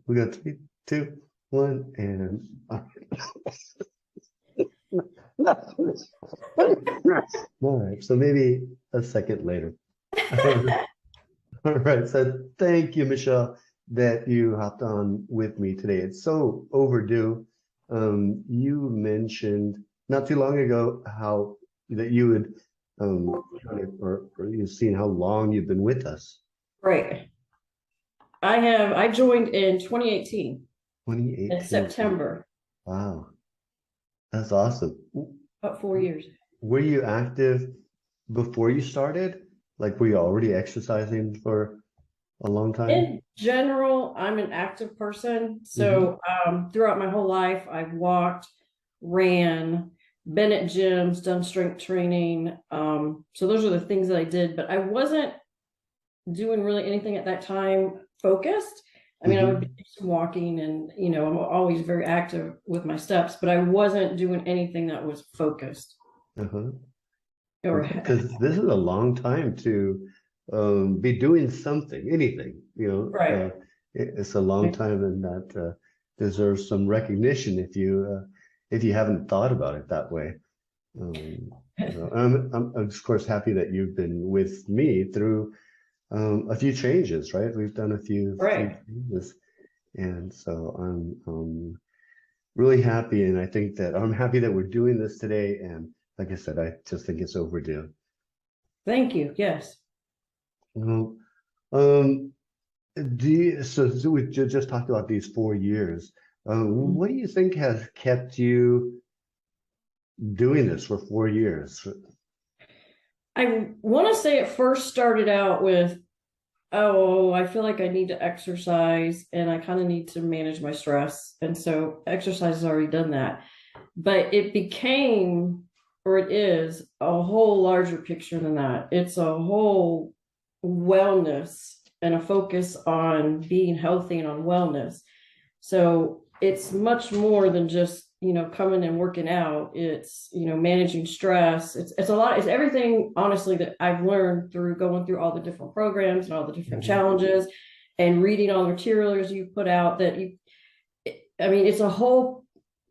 We got 3, 2, 1, and all right. So maybe a second later. All right. So thank you, Michelle, that you hopped on with me today. It's so overdue. You mentioned not too long ago how that you would or you've seen how long you've been with us. Right. I joined in 2018 in 2018. September, Wow, that's awesome. about 4 years. Were you active before you started? Like, were you already exercising for a long time? In general, I'm an active person. Hmm. So throughout my whole life, I've walked, ran, been at gyms, done strength training. So those are the things that I did, but I wasn't doing really anything at that time focused. I mean, I would be Hmm. walking and, I'm always very active with my steps, but I wasn't doing anything that was focused Uh-huh. or Okay, because this is a long time to be doing something, anything, right. it's a long time and that deserves some recognition if you haven't thought about it that way. I'm of course happy that you've been with me through a few changes, right? We've done a few Right. changes, and so I'm really happy, and I think that I'm happy that we're doing this today. And like I said, I just think it's overdue. Thank you. Yes. Well, um, so we just talked about these 4 years. What do you think has kept you doing this for 4 years? I want to say it first started out with, oh, I feel like I need to exercise and I kind of need to manage my stress. And so exercise has already done that. But it became, or it is, a whole larger picture than that. It's a whole wellness and a focus on being healthy and on wellness. So it's much more than just, coming and working out. It's, managing stress. It's a lot, it's everything, honestly, that I've learned through going through all the different programs and all the different Mhm. challenges and reading all the materials you put out that I mean, it's a whole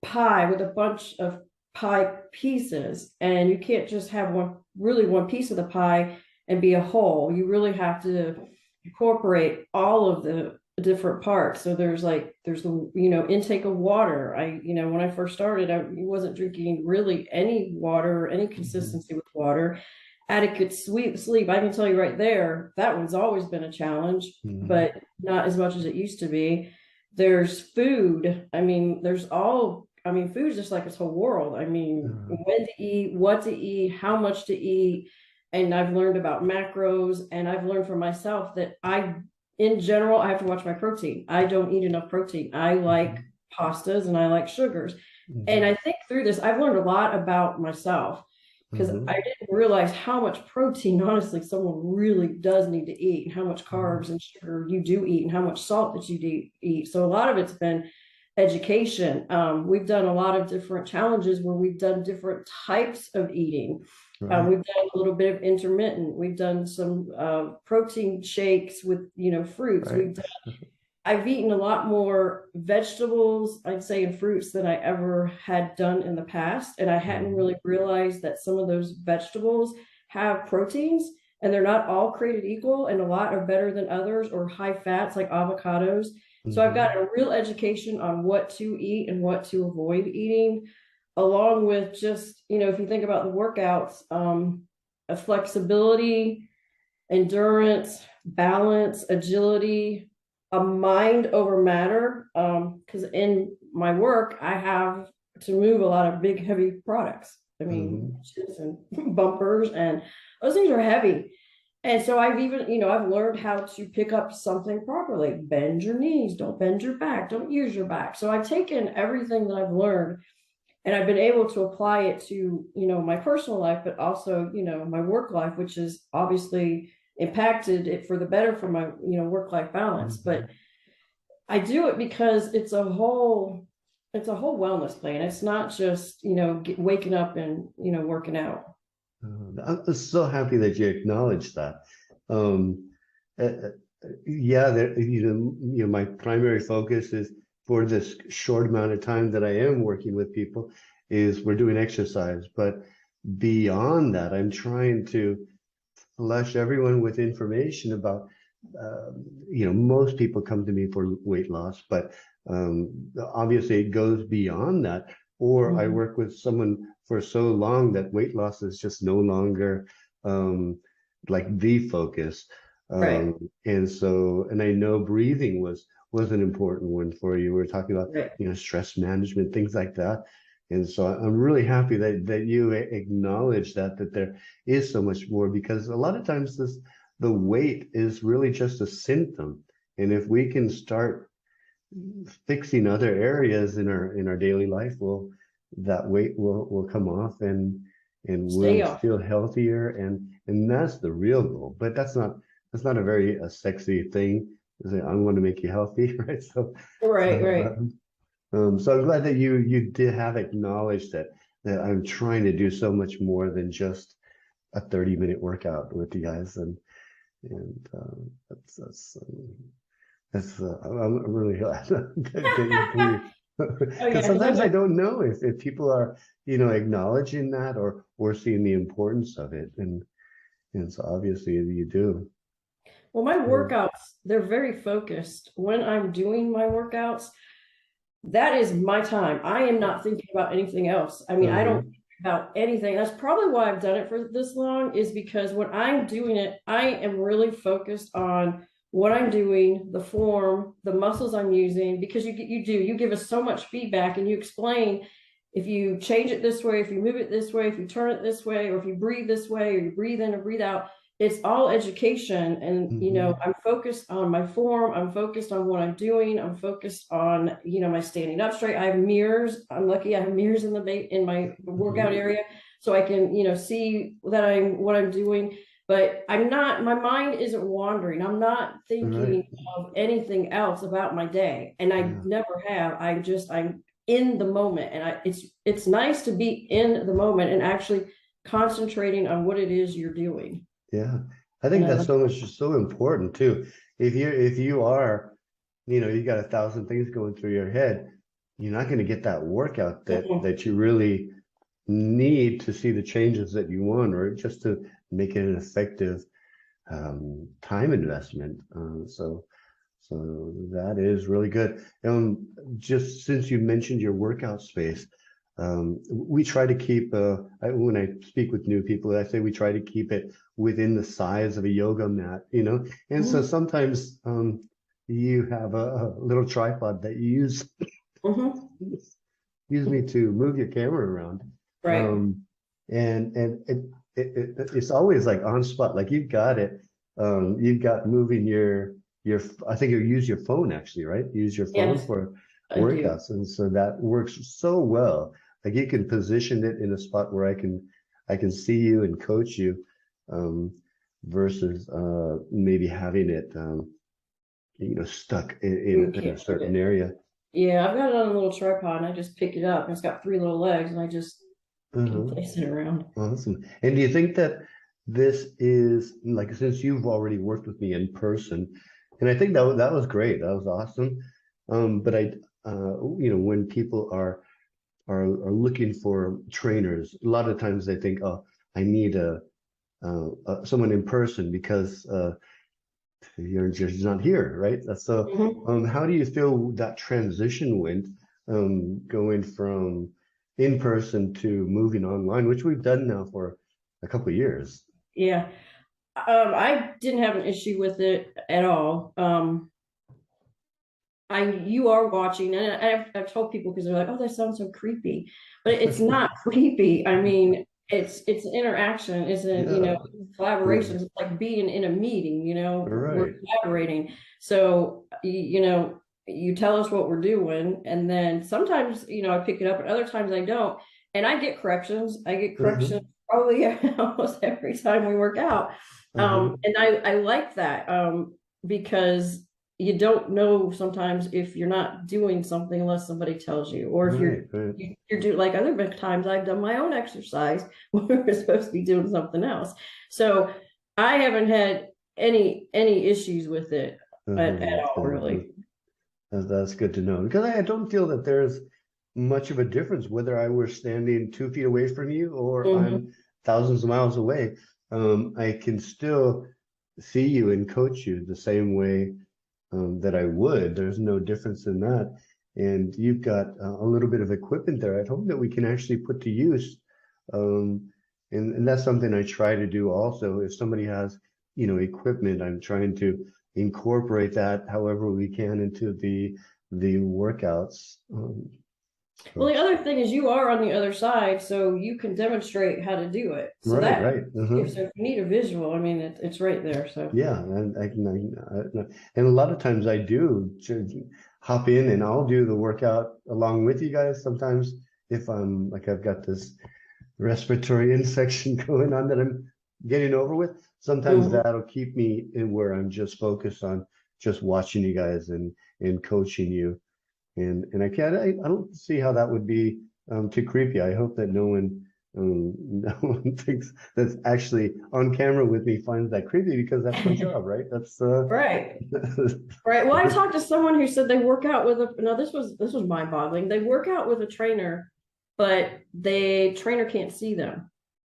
pie with a bunch of pie pieces, and you can't just have one piece of the pie and be a whole. You really have to incorporate all of the different parts. So there's the intake of water. When I first started, I wasn't drinking really any water or any Mhm. consistency with water. Adequate sleep. I can tell you right there, that one's always been a challenge, Mhm. but not as much as it used to be. There's food. I mean, food is just like its whole world. I mean, Uh, when to eat, what to eat, how much to eat. And I've learned about macros, and I've learned for myself that in general, I have to watch my protein. I don't eat enough protein. I like mhm. pastas and I like sugars. And Mhm. I think through this, I've learned a lot about myself because I Mhm. didn't realize how much protein, honestly, someone really does need to eat, and how much Mhm. carbs and sugar you do eat, and how much salt that you do eat. So a lot of it's been education. We've done a lot of different challenges where we've done different types of eating. Right. We've done a little bit of intermittent. We've done some protein shakes with fruits. Right. I've eaten a lot more vegetables, I'd say, and fruits than I ever had done in the past. And I hadn't Mhm. really realized that some of those vegetables have proteins and they're not all created equal, and a lot are better than others, or high fats like avocados. So I've Mhm. got a real education on what to eat and what to avoid eating, along with just, if you think about the workouts, a flexibility, endurance, balance, agility, a mind over matter. Because in my work, I have to move a lot of big, heavy products. I mean, Mhm. winches and bumpers, and those things are heavy. And so I've even, I've learned how to pick up something properly. Bend your knees, don't bend your back, don't use your back. So I've taken everything that I've learned and I've been able to apply it to, my personal life, but also, my work life, which has obviously impacted it for the better for my, work life balance. But Mhm. I do it because it's a whole wellness plan. It's not just, waking up and, working out. I'm so happy that you acknowledged that. Um, yeah, there, my primary focus is for this short amount of time that I am working with people is we're doing exercise. But beyond that, I'm trying to flush everyone with information about, most people come to me for weight loss, but obviously it goes beyond that. Or I Mhm. work with someone for so long that weight loss is just no longer um, like the focus. Right, And I know breathing was an important one for you. We were talking about, right. stress management, things like that. And so I'm really happy that you acknowledge that there is so much more, because a lot of times the weight is really just a symptom. And if we can start fixing other areas in our daily life, that weight will come off, and Stay we'll off. feel healthier, and that's the real goal. But that's not a very sexy thing. Is I want to make you healthy, right? So Right, so right. so I'm glad that you did have acknowledged that I'm trying to do so much more than just a 30-minute workout with you guys, and I'm really glad that you Oh because yeah, because I sometimes I know. don't know if people are acknowledging that or seeing the importance of it, and so obviously you do. Well, my So, workouts, they're very focused. When I'm doing my workouts, that is my time. I am not thinking about anything else. I mean, I don't uh-huh, think about anything. That's probably why I've done it for this long, is because when I'm doing it, I am really focused on what I'm doing, the form, the muscles I'm using, because you give us so much feedback and you explain if you change it this way, if you move it this way, if you turn it this way, or if you breathe this way, or you breathe in or breathe out. It's all education. And, hmm, I'm focused on my form. I'm focused on what I'm doing. I'm focused on, my standing up straight. I have mirrors. I'm lucky I have mirrors in my workout hmm, area. So I can, see that what I'm doing, but my mind isn't wandering. I'm not right, thinking of anything else about my day. And I yeah, never have. I'm in the moment. And it's nice to be in the moment and actually concentrating on what it is you're doing. yeah. I You think know, that's so important too. If you are, you got 1,000 things going through your head, you're not going to get that workout mm-mm. that you really need to see the changes that you want, or just to make it an effective time investment. So that is really good. Just since you mentioned your workout space, we try to keep, when I speak with new people, I say we try to keep it within the size of a yoga mat. And so Mhm. sometimes you have a little tripod that you Mhm. use me to move your camera around. Right. Um, and it's always like on spot, like you've got it. You've got moving your I think you use your phone actually, right? Use your phone Yes, for I do. workouts, and so that works so well. Like you can position it in a spot where I can see you and coach you, um, versus maybe having it stuck You in can't a move certain it. area. Yeah, I've got it on a little tripod and I just pick it up and it's got three little legs and I just can Uh-huh. place it around. Awesome. And do you think that this is like, since you've already worked with me in person, and I think that was great. That was awesome. But when people are looking for trainers, a lot of times they think, oh, I need someone in person because you're just not here, right? So, Mhm. how do you feel that transition went, going from in person to moving online, which we've done now for a couple of years? Yeah. I didn't have an issue with it at all. You are watching, and I've told people because they're like, "Oh, that sounds so creepy," but it's not creepy. I mean, it's an interaction, isn't Yeah, collaboration. we're It's like being in a meeting. We're right. collaborating. So you tell us what we're doing, and then sometimes I pick it up, and other times I don't, and I get corrections. I get corrections Uh-huh, probably almost every time we work out, uh-huh. and I like that because you don't know sometimes if you're not doing something unless somebody tells you, or if Right, right. you're doing, like other times I've done my own exercise when we're supposed to be doing something else. So I haven't had any issues with it at That's all, good. really. That's good to know because I don't feel that there's much of a difference whether I were standing 2 feet away from you or Hmm. I'm thousands of miles away. I can still see you and coach you the same way that I would. There's no difference in that. And you've got a little bit of equipment there at home that we can actually put to use. Um, and that's something I try to do also. If somebody has, equipment, I'm trying to incorporate that however we can into the workouts. Well, So the other thing is you are on the other side, so you can demonstrate how to do it. So right, that right. if so if you need a visual, I mean it's right there. So Yeah, and I can, and a lot of times I do hop in and I'll do the workout along with you guys. Sometimes if I'm like I've got this respiratory infection going on that I'm getting over with, sometimes mhm. that'll keep me in where I'm just focused on just watching you guys and coaching you. And I don't see how that would be too creepy. I hope that no one no one thinks that's actually on camera with me finds that creepy because that's my job, right? That's Right. Right. Well, I talked to someone who said they work out with a no, this was mind-boggling. They work out with a trainer, but the trainer can't see them.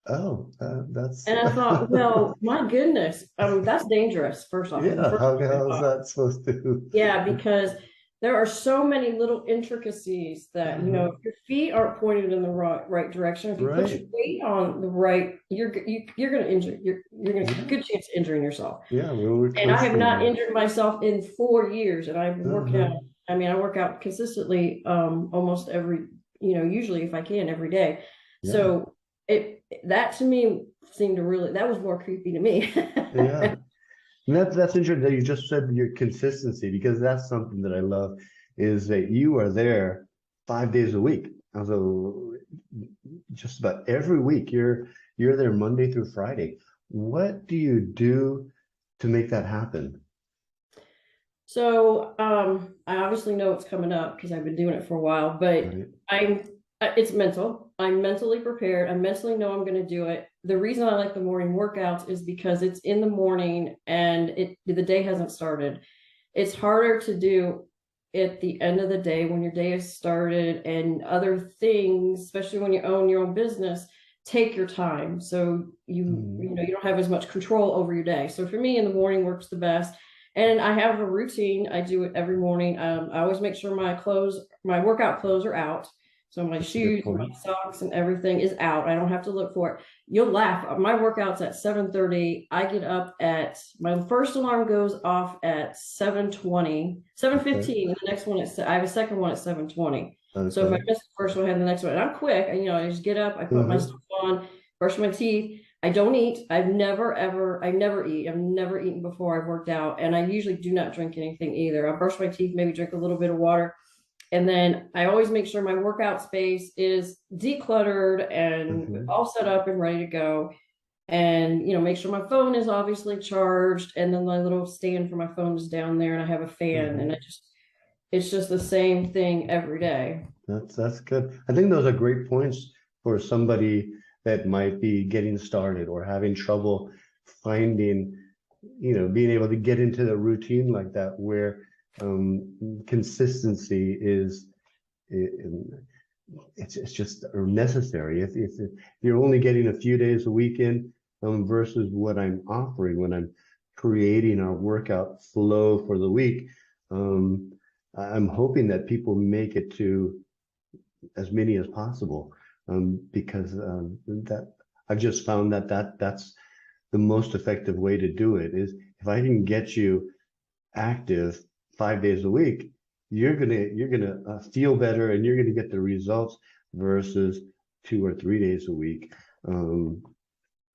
oh that's And I thought, well, my goodness, that's dangerous, first off. The yeah, first thing I how is thought. that supposed to Yeah, because there are so many little intricacies that, uh-huh. if your feet aren't pointed in the right direction, if you put your Right. weight on the right, you're going to injure, you're going to Yeah. good chance of injuring yourself. Yeah, we're And I have constantly not there. injured myself in 4 years, and I've been working Uh-huh. out. I mean, I work out consistently, almost usually if I can every day. Yeah. So that to me seemed to really, that was more creepy to me. Yeah. And that's interesting that you just said your consistency because that's something that I love is that you are there 5 days a week. So just about every week you're there Monday through Friday. What do you do to make that happen? So, I obviously know what's coming up because I've been doing it for a while, but Right. I'm it's mental. I'm mentally prepared. I mentally know I'm going to do it. The reason I like the morning workouts is because it's in the morning and the day hasn't started. It's harder to do at the end of the day when your day has started and other things, especially when you own your own business, take your time. So Mhm. you don't have as much control over your day. So for me, in the morning works the best. And I have a routine. I do it every morning. I always make sure my workout clothes are out. So my That's a good shoes, my point. socks, and everything is out. I don't have to look for it. You'll laugh. My workout's at 7:30. I get up at my first alarm goes off at 7:20, Okay. 7:15, and the next one I have a second one at 7:20. So if I Okay. miss the first one, I have the next one. And I'm quick. I just get up, I put my Uh-huh. stuff on, brush my teeth. I don't eat. I never eat. I've never eaten before I've worked out. And I usually do not drink anything either. I brush my teeth, maybe drink a little bit of water. And then I always make sure my workout space is decluttered and Okay. all set up and ready to go. And, make sure my phone is obviously charged. And then my little stand for my phone is down there and I have a fan. Uh-huh. And it's just the same thing every day. That's good. I think those are great points for somebody that might be getting started or having trouble finding, being able to get into the routine like that where consistency is it's just necessary. If you're only getting a few days a weekend versus what I'm offering when I'm creating a workout flow for the week, um, I'm hoping that people make it to as many as possible because that I've just found that's the most effective way to do it is if I can get you active 5 days a week, you're gonna feel better and you're gonna get the results versus 2 or 3 days a week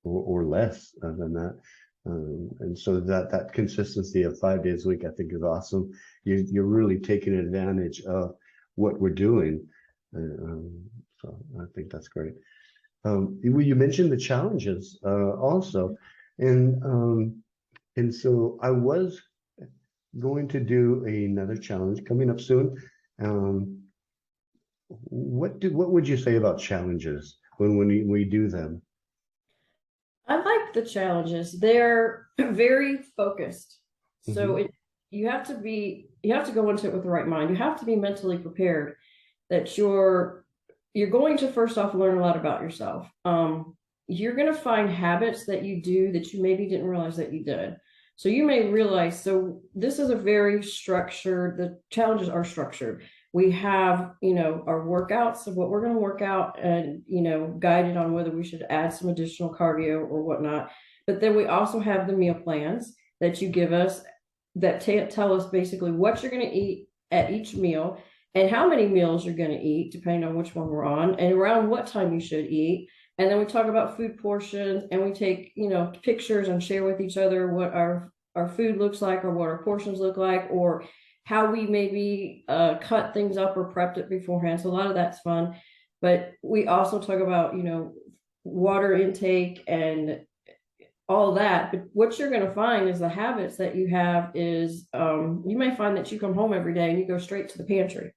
or less than that. And so that consistency of 5 days a week, I think, is awesome. You're really taking advantage of what we're doing. Um, so I think that's great. You mentioned the challenges also, and and so I was going to do another challenge coming up soon. Um, what would you say about challenges when we do them? I like like the challenges. They're very focused. So Hmm. it you have to go into it with the right mind. You have to be mentally prepared that you're going to first off learn a lot about yourself. You're going to find habits that you do that you maybe didn't realize that you did. So you may realize, so this is a very structured, the challenges are structured. We have, our workouts of what we're going to work out and, guided on whether we should add some additional cardio or whatnot. But then we also have the meal plans that you give us that tell us basically what you're going to eat at each meal and how many meals you're going to eat, depending on which one we're on, and around what time you should eat. And then we talk about food portions and we take, pictures and share with each other what our food looks like or what our portions look like or how we maybe cut things up or prepped it beforehand. So a lot of that's fun. But we also talk about, water intake and all that. But what you're going to find is the habits that you have is you may find that you come home every day and you go straight to the pantry.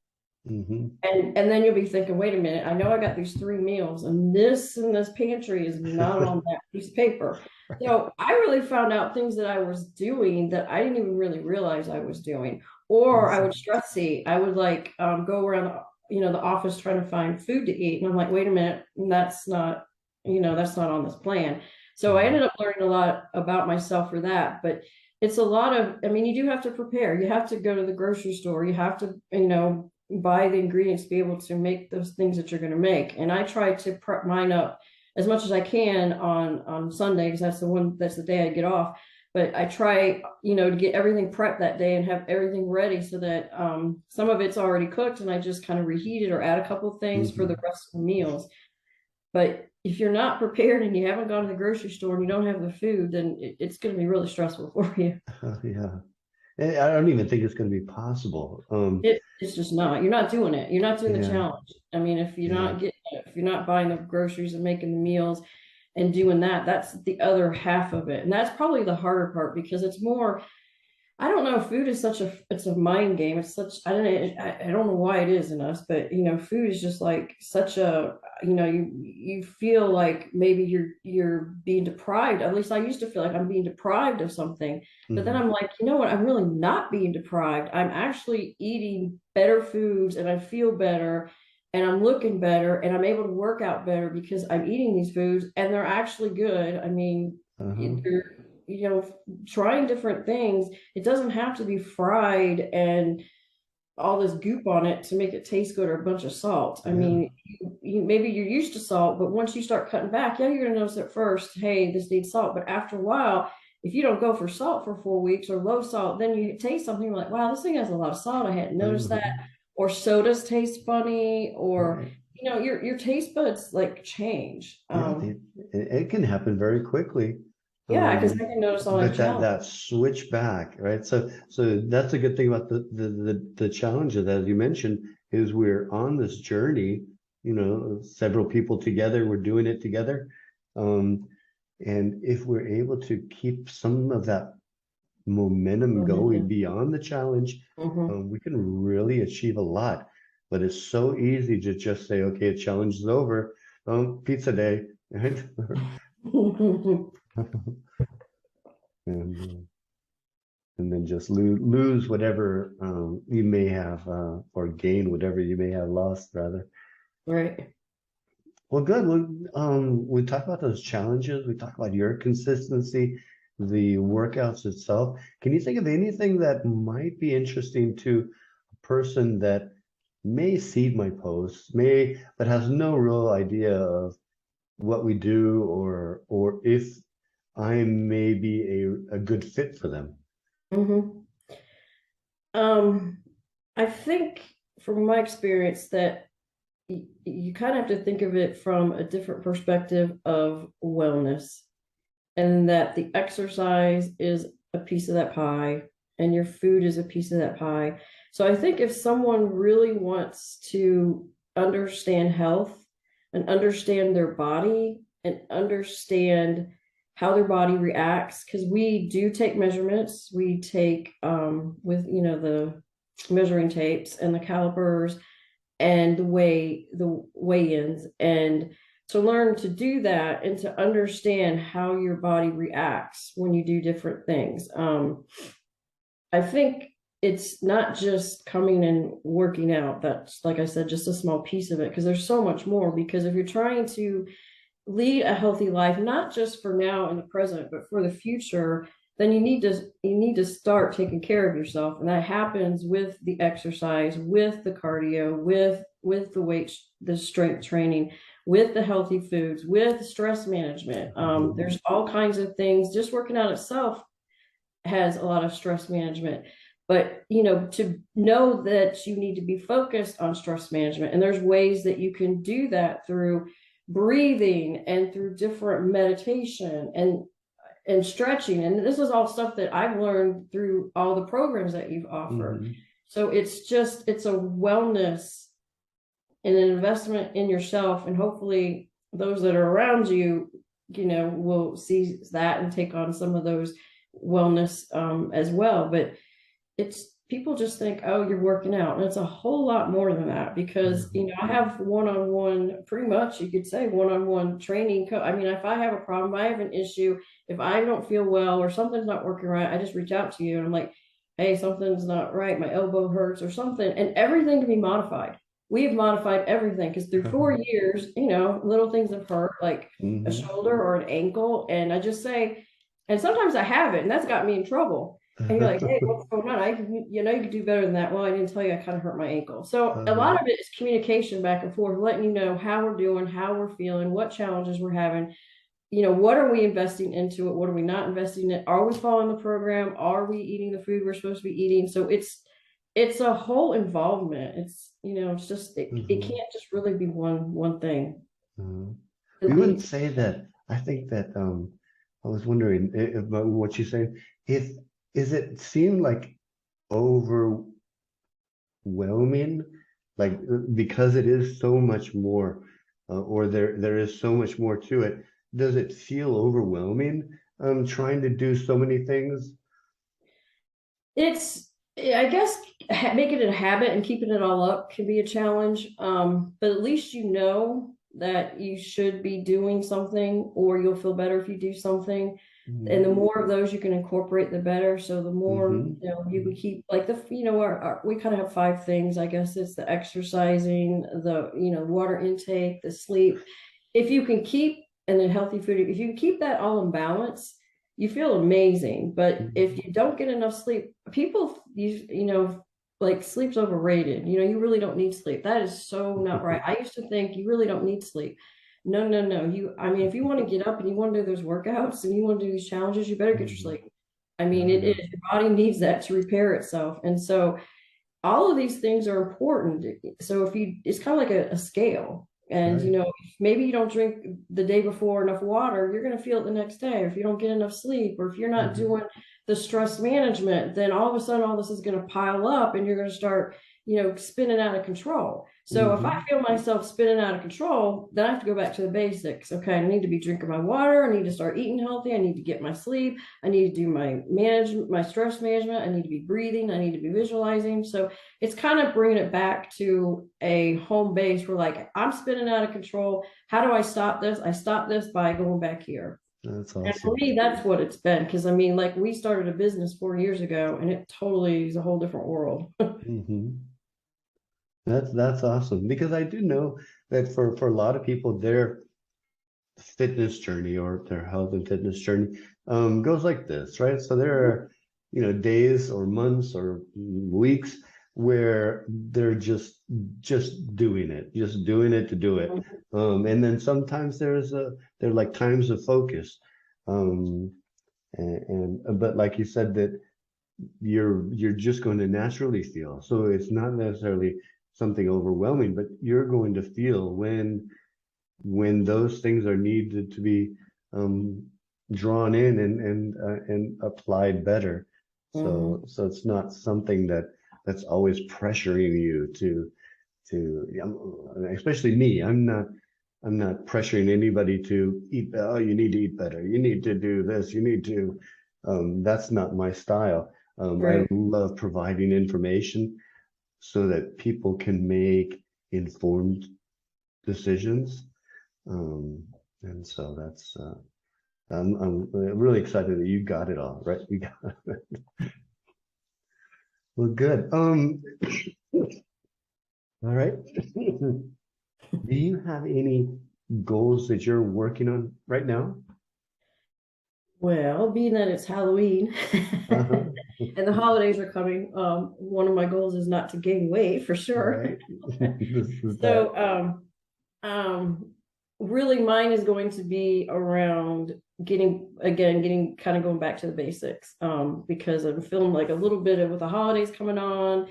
Hmm. And then you'll be thinking, wait a minute, I know I got these three meals, and this pantry is not on that piece of paper. So I really found out things that I was doing that I didn't even really realize I was doing. Or I would stress eat. I would like go around, the office trying to find food to eat, and I'm like, wait a minute, that's not, that's not on this plan. So I ended up learning a lot about myself for that, but it's a lot of, I mean, you do have to prepare. You have to go to the grocery store. You have to, buy the ingredients to be able to make those things that you're going to make. And I try to prep mine up as much as I can on Sunday because that's the day I get off. But I try, to get everything prepped that day and have everything ready so that some of it's already cooked and I just kind of reheat it or add a couple of things for the Hmm. rest of the meals. But if you're not prepared and you haven't gone to the grocery store and you don't have the food, then it's going to be really stressful for you. Yeah. I don't even think it's going to be possible. It's just not. You're not doing it. You're not doing the Yeah, challenge. I mean, yeah. if you're not buying the groceries and making the meals and doing that, that's the other half of it. And that's probably the harder part because it's more, I don't know. Food is it's a mind game. It's such, I don't know why it is in us, but food is just like such a, you feel like maybe you're being deprived. At least I used to feel like I'm being deprived of something. But then Hmm. I'm like, you know what? I'm really not being deprived. I'm actually eating better foods and I feel better and I'm looking better and I'm able to work out better because I'm eating these foods and they're actually good. I mean, Uh-huh. they're, trying different things. It doesn't have to be fried and all this goop on it to make it taste good or a bunch of salt. I Yeah. mean, maybe you're used to salt, but once you start cutting back, yeah, you're going to notice at first, hey, this needs salt. But after a while, if you don't go for salt for 4 weeks or low salt, then you taste something you're like, wow, this thing has a lot of salt. I hadn't noticed that. Uh-huh. Or sodas taste funny, or Right. your taste buds like change. Yeah, it can happen very quickly. Yeah, because I can notice on a But that challenge. that switch back, right? So that's a good thing about the challenges, as you mentioned, is we're on this journey, several people together, we're doing it together. Um, and if we're able to keep some of that momentum going Mhm. beyond the challenge, Mhm. we can really achieve a lot. But it's so easy to just say, okay, the challenge is over. Pizza day, right? And and then just lose whatever you may have or gain whatever you may have lost rather. Right. Well, good. We talk about those challenges. We talk about your consistency, the workouts itself. Can you think of anything that might be interesting to a person that may see my posts, but has no real idea of what we do or if I may be a good fit for them? Mhm. Um, I think from my experience that you kind of have to think of it from a different perspective of wellness, and that the exercise is a piece of that pie, and your food is a piece of that pie. So I think if someone really wants to understand health and understand their body and understand how their body reacts, because we do take measurements, we take with the measuring tapes and the calipers and the weigh-ins and to learn to do that and to understand how your body reacts when you do different things. I think it's not just coming and working out. That's, like I said, just a small piece of it, because there's so much more. Because if you're trying to lead a healthy life, not just for now and the present, but for the future, then you need to start taking care of yourself. And that happens with the exercise, with the cardio, with the weight, the strength training, with the healthy foods, with stress management. Mhm. There's all kinds of things. Just working out itself has a lot of stress management. But to know that you need to be focused on stress management, and there's ways that you can do that through breathing and through different meditation and stretching. And this is all stuff that I've learned through all the programs that you've offered. Mhm. So it's a wellness and an investment in yourself, and hopefully those that are around you, will see that and take on some of those wellness as well. But it's people just think, oh, you're working out, and it's a whole lot more than that, because Mhm. I have one-on-one, pretty much you could say one-on-one training. I mean, if I have a problem, I have an issue, if I don't feel well or something's not working right, I just reach out to you and I'm like, hey, something's not right, my elbow hurts or something, and everything can be modified. We have modified everything, because through 4 years, little things have hurt, like a Mhm. shoulder or an ankle, and I just say, and sometimes I have it, and that's got me in trouble. And you're like, hey, what's going on? You could do better than that. Well, I didn't tell you I kind of hurt my ankle. So a Uh-huh. lot of it is communication back and forth, letting you know how we're doing, how we're feeling, what challenges we're having. What are we investing into it? What are we not investing in? Are we following the program? Are we eating the food we're supposed to be eating? So it's a whole involvement. It's just it Mhm. can't just really be one thing. Mhm. We It wouldn't leads. say that. I think that I was wondering about what you're saying. If is it seem like overwhelming, like because it is so much more, or there is so much more to it. Does it feel overwhelming? Trying to do so many things. It's, I guess, making it a habit and keeping it all up can be a challenge. But at least you know that you should be doing something, or you'll feel better if you do something. And the Mm-hmm. more of those you can incorporate, the better. So the more, Mm-hmm. you can keep, like, we kind of have five things. I guess it's the exercising, the water intake, the sleep. If you can keep, and then healthy food, if you can keep that all in balance, you feel amazing. But if Mm-hmm. you don't get enough sleep, people, like, sleep's overrated. You really don't need sleep. That is so not right. I used to think you really don't need sleep. No, no, no. I mean, if you want to get up and you want to do those workouts and you want to do these challenges, you better get your Mm-hmm. sleep. I mean, Oh it is, yeah. your body needs that to repair itself. And so all of these things are important. So if you, it's kind of like a scale. And Right. maybe you don't drink the day before enough water, you're going to feel it the next day. If you don't get enough sleep, or if you're not Mm-hmm. doing the stress management, then all of a sudden all this is going to pile up and you're going to start, spinning out of control. So if I Mm-hmm. feel myself spinning out of control, then I have to go back to the basics. Okay, I need to be drinking my water. I need to start eating healthy. I need to get my sleep. I need to do my stress management. I need to be breathing. I need to be visualizing. So it's kind of bringing it back to a home base where, like, I'm spinning out of control. How do I stop this? I stop this by going back here. That's And for awesome. me, that's what it's been. Because I mean, like, we started a business 4 years ago, and it totally is a whole different world. Mm-hmm. That's awesome because I do know that for a lot of people, their fitness journey or their health and fitness journey goes like this, right? So there are, days or months or weeks where they're just doing it to do it. And then sometimes there are like times of focus. Um, and but like you said that you're just going to naturally feel. So it's not necessarily something overwhelming, but you're going to feel when those things are needed to be um, drawn in and applied better. Mhm. So it's not something that's always pressuring you especially me. I'm not pressuring anybody to eat. Oh, you need to eat better. You need to do this. You need to. That's not my style. I Right. love providing information so that people can make informed decisions. And so that's I'm really excited that you got it all right. You got it. Well, good. All right. Do you have any goals that you're working on right now? Well, being that it's Halloween Uh-huh. and the holidays are coming, one of my goals is not to gain weight for sure. Right. This is that. So, um, really mine is going to be around getting kind of going back to the basics. Because I'm feeling like a little bit of with the holidays coming on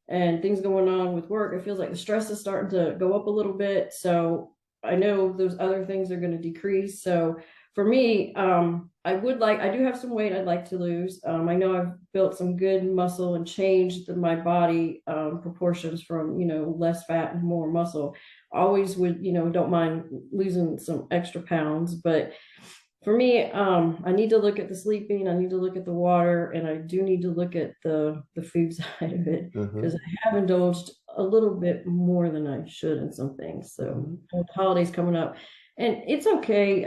and things going on with work, it feels like the stress is starting to go up a little bit. So I know those other things are going to decrease. So for me, I do have some weight I'd like to lose. I know I've built some good muscle and changed my body proportions from, less fat and more muscle. Always would, don't mind losing some extra pounds, but for me, I need to look at the sleeping, I need to look at the water, and I do need to look at the food side of it Uh-huh. because I have indulged a little bit more than I should in some things. So Mhm. with the holidays coming up, and it's okay,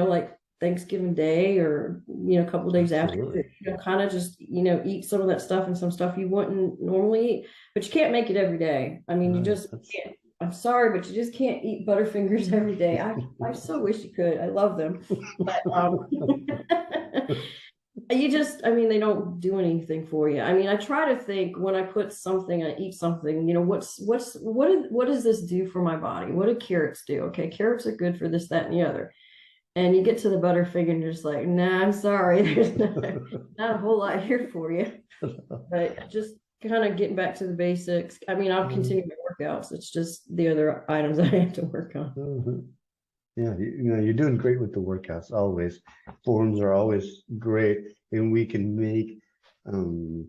like Thanksgiving Day or a couple days after, Absolutely. kind of just eat some of that stuff and some stuff you wouldn't normally eat, but you can't make it every day. I mean, you Right. just That's can't. I'm sorry, but you just can't eat Butterfingers every day. I so wish you could. I love them. But I mean, they don't do anything for you. I mean, I try to think when I eat something, what does this do for my body? What do carrots do? Okay, carrots are good for this, that, and the other. And you get to the Butterfinger and you're just like, nah, I'm sorry, there's not a whole lot here for you. But just kind of getting back to the basics. I mean, I'll Mhm. continue my workouts. It's just the other items I have to work on. Mhm. Yeah, you're doing great with the workouts always. Forms are always great, and we can make um,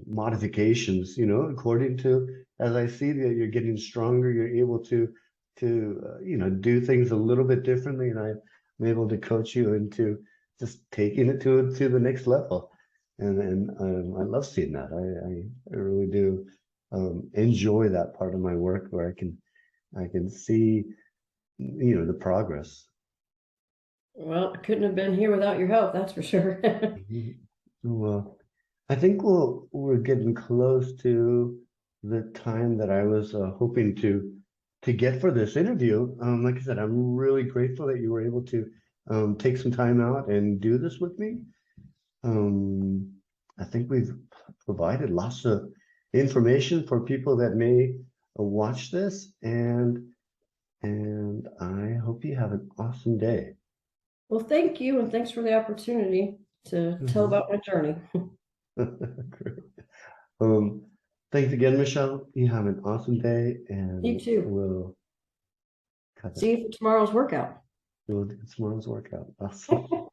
modifications, according to as I see that you're getting stronger, you're able to do things a little bit differently, and I'm able to coach you into just taking it to the next level. And I love seeing that. I really do enjoy that part of my work where I can see the progress. Well, I couldn't have been here without your help, that's for sure. Mhm. Well, I think we're getting close to the time that I was hoping to get for this interview. Like I said, I'm really grateful that you were able to take some time out and do this with me. Um, I think we've provided lots of information for people that may watch this, and I hope you have an awesome day. Well, thank you, and thanks for the opportunity to tell Mhm. about my journey. Great. Um, Thanks again, Michelle. You have an awesome day, You and too. we'll cut it. See you for tomorrow's workout. We'll do tomorrow's workout. Awesome.